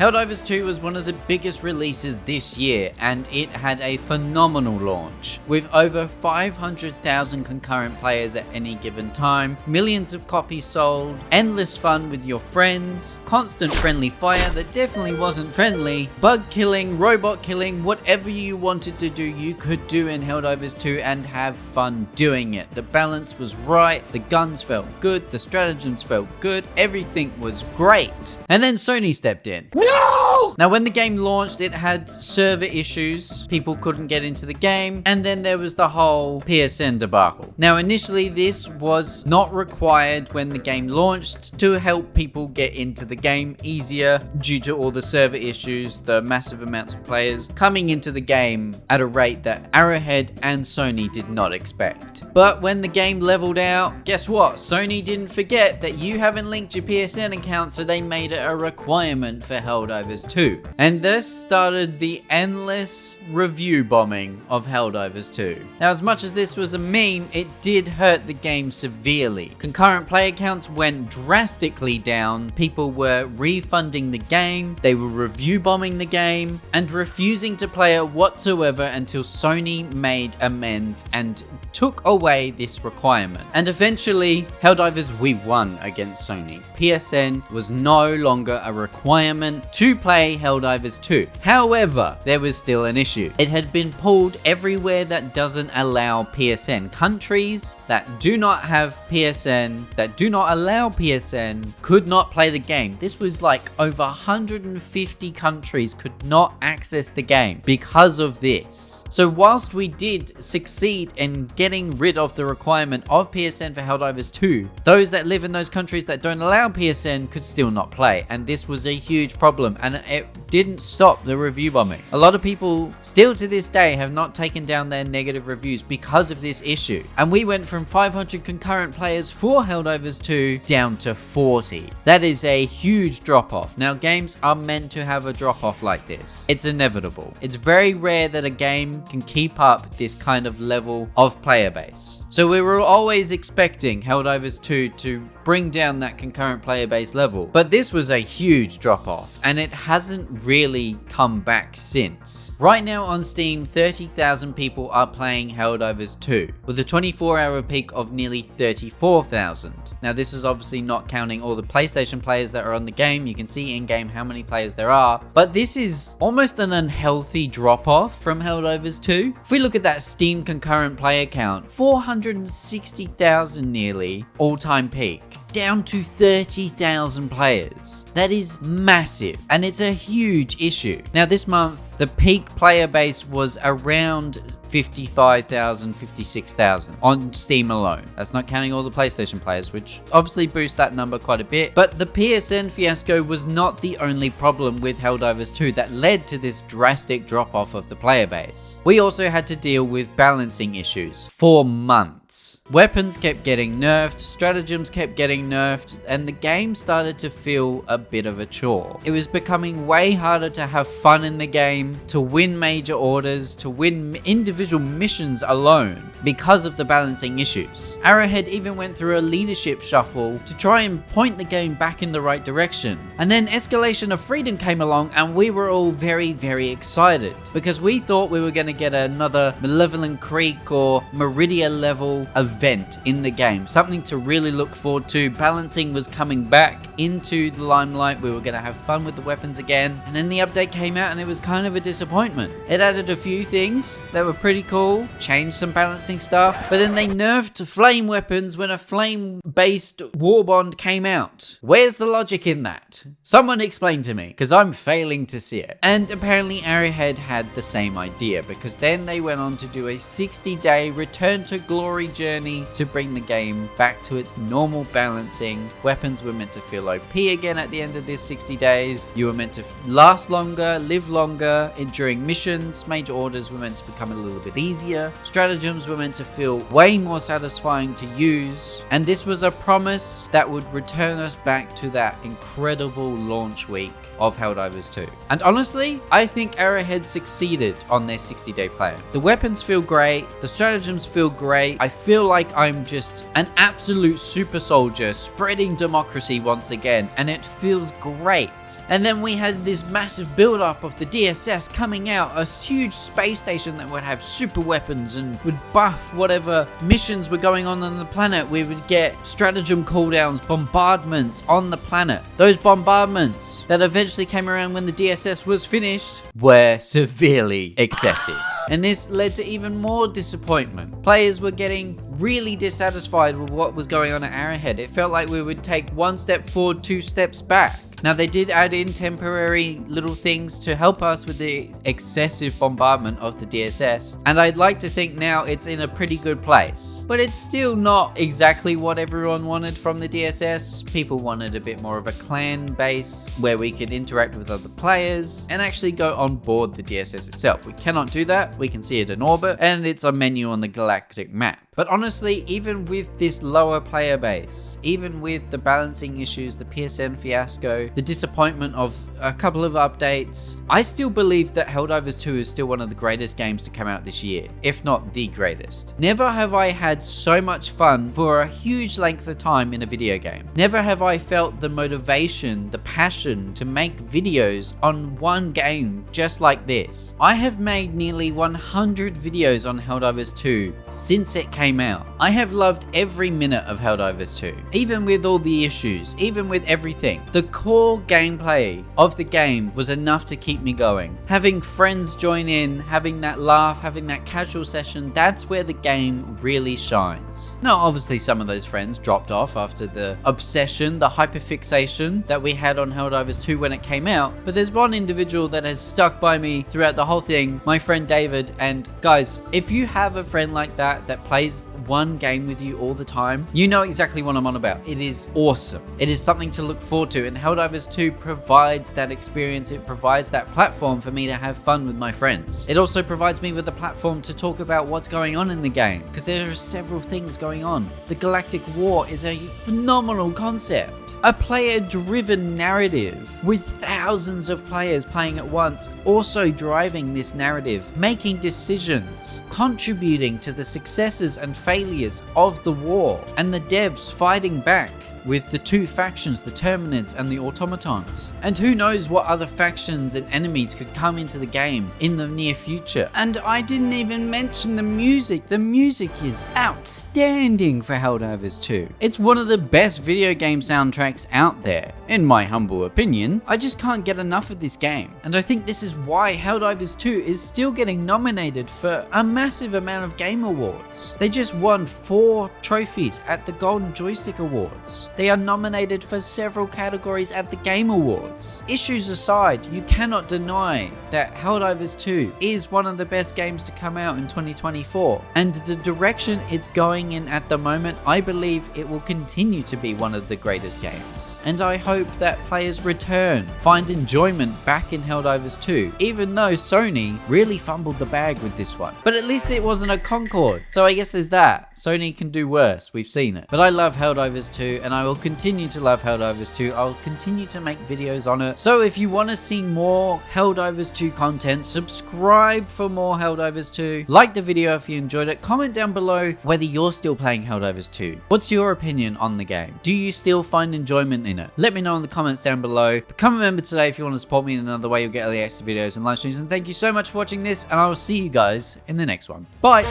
Helldivers 2 was one of the biggest releases this year, and it had a phenomenal launch, with over 500,000 concurrent players at any given time, millions of copies sold, endless fun with your friends, constant friendly fire that definitely wasn't friendly, bug killing, robot killing, whatever you wanted to do you could do in Helldivers 2 and have fun doing it. The balance was right, the guns felt good, the stratagems felt good, everything was great. And then Sony stepped in. No! Now when the game launched, it had server issues, people couldn't get into the game, and then there was the whole PSN debacle. Now initially this was not required when the game launched to help people get into the game easier due to all the server issues, the massive amounts of players coming into the game at a rate that Arrowhead and Sony did not expect. But when the game leveled out, guess what? Sony didn't forget that you haven't linked your PSN account, so they made it a requirement for Helldivers 2. And this started the endless review bombing of Helldivers 2. Now as much as this was a meme, it did hurt the game severely. Concurrent player counts went drastically down, people were refunding the game, they were review bombing the game, and refusing to play it whatsoever until Sony made amends and took away this requirement. And eventually, Helldivers, we won against Sony. PSN was no longer a requirement to play Helldivers 2. However, there was still an issue. It had been pulled everywhere that doesn't allow PSN. Countries that do not have PSN, that do not allow PSN, could not play the game. This was like over 150 countries could not access the game because of this. So whilst we did succeed in getting rid of the requirement of PSN for Helldivers 2, those that live in those countries that don't allow PSN could still not play, and this was a huge problem, and it didn't stop the review bombing. A lot of people still to this day have not taken down their negative reviews because of this issue, and we went from 500 concurrent players for Helldivers 2 down to 40. That is a huge drop off. Now games are meant to have a drop off like this. It's inevitable. It's very rare that a game can keep up this kind of level of player base. So we were always expecting Helldivers 2 to bring down that concurrent player base level, but this was a huge drop off, and it hasn't really come back since. Right now on Steam, 30,000 people are playing Helldivers 2, with a 24-hour peak of nearly 34,000. Now this is obviously not counting all the PlayStation players that are on the game. You can see in-game how many players there are, but this is almost an unhealthy drop off from Helldivers 2. If we look at that Steam concurrent player count, 460,000 nearly all-time peak, down to 30,000 players. That is massive, and it's a huge issue. Now this month, the peak player base was around 55,000, 56,000 on Steam alone. That's not counting all the PlayStation players, which obviously boosts that number quite a bit. But the PSN fiasco was not the only problem with Helldivers 2 that led to this drastic drop off of the player base. We also had to deal with balancing issues for months. Weapons kept getting nerfed, stratagems kept getting nerfed, and the game started to feel a bit of a chore. It was becoming way harder to have fun in the game, to win major orders, to win individual missions alone because of the balancing issues. Arrowhead even went through a leadership shuffle to try and point the game back in the right direction. And then Escalation of Freedom came along, and we were all very, very excited because we thought we were going to get another Malevolent Creek or Meridia level event in the game, something to really look forward to. Balancing was coming back into the limelight. We were going to have fun with the weapons again. And then the update came out, and it was kind of a disappointment. It added a few things that were pretty cool, changed some balancing stuff, but then they nerfed flame weapons when a flame-based war bond came out. Where's the logic in that? Someone explain to me, because I'm failing to see it. And apparently Arrowhead had the same idea, because then they went on to do a 60-day return to glory journey to bring the game back to its normal balancing. Weapons were meant to feel OP again at the end of this 60 days. You were meant to last longer, live longer, quicker during missions, major orders were meant to become a little bit easier, stratagems were meant to feel way more satisfying to use, and this was a promise that would return us back to that incredible launch week of Helldivers 2. And honestly, I think Arrowhead succeeded on their 60-day plan. The weapons feel great, the stratagems feel great, I feel like I'm just an absolute super soldier spreading democracy once again, and it feels great. And then we had this massive build-up of the DSS coming out, a huge space station that would have super weapons and would buff whatever missions were going on the planet. We would get stratagem cooldowns, bombardments on the planet. Those bombardments that eventually came around when the DSS was finished were severely excessive. And this led to even more disappointment. Players were getting really dissatisfied with what was going on at Arrowhead. It felt like we would take one step forward, 2 steps back. Now, they did add in temporary little things to help us with the excessive bombardment of the DSS, and I'd like to think now it's in a pretty good place. But it's still not exactly what everyone wanted from the DSS. People wanted a bit more of a clan base where we could interact with other players and actually go on board the DSS itself. We cannot do that. We can see it in orbit, and it's a menu on the galactic map. But honestly, even with this lower player base, even with the balancing issues, the PSN fiasco, the disappointment of a couple of updates, I still believe that Helldivers 2 is still one of the greatest games to come out this year, if not the greatest. Never have I had so much fun for a huge length of time in a video game. Never have I felt the motivation, the passion to make videos on one game just like this. I have made nearly 100 videos on Helldivers 2 since it came out. I have loved every minute of Helldivers 2, even with all the issues, even with everything. The core gameplay of the game was enough to keep me going. Having friends join in, having that laugh, having that casual session, that's where the game really shines. Now, obviously some of those friends dropped off after the obsession, the hyperfixation that we had on Helldivers 2 when it came out, but there's one individual that has stuck by me throughout the whole thing, my friend David. And guys, if you have a friend like that plays one game with you all the time, you know exactly what I'm on about. It is awesome. It is something to look forward to, and Helldivers 2 provides that experience. It provides that platform for me to have fun with my friends. It also provides me with a platform to talk about what's going on in the game, because there are several things going on. The Galactic War is a phenomenal concept. A player-driven narrative with thousands of players playing at once, also driving this narrative, making decisions, contributing to the successes and failures of the war, and the devs fighting back with the two factions, the Terminids and the Automatons. And who knows what other factions and enemies could come into the game in the near future. And I didn't even mention the music. The music is outstanding for Helldivers 2. It's one of the best video game soundtracks out there, in my humble opinion. I just can't get enough of this game. And I think this is why Helldivers 2 is still getting nominated for a massive amount of game awards. They just won 4 trophies at the Golden Joystick Awards. They are nominated for several categories at the Game Awards. Issues aside, you cannot deny that Helldivers 2 is one of the best games to come out in 2024. And the direction it's going in at the moment, I believe it will continue to be one of the greatest games. And I hope that players return, find enjoyment back in Helldivers 2, even though Sony really fumbled the bag with this one. But at least it wasn't a Concord, so I guess there's that. Sony can do worse, we've seen it. But I love Helldivers 2, and I will continue to love Helldivers 2. I'll continue to make videos on it. So if you want to see more Helldivers 2 content, subscribe for more Helldivers 2. Like the video if you enjoyed it. Comment down below whether you're still playing Helldivers 2. What's your opinion on the game? Do you still find enjoyment in it? Let me know in the comments down below. Become a member today if you want to support me in another way. You'll get early access videos and live streams. And thank you so much for watching this, and I will see you guys in the next one. Bye!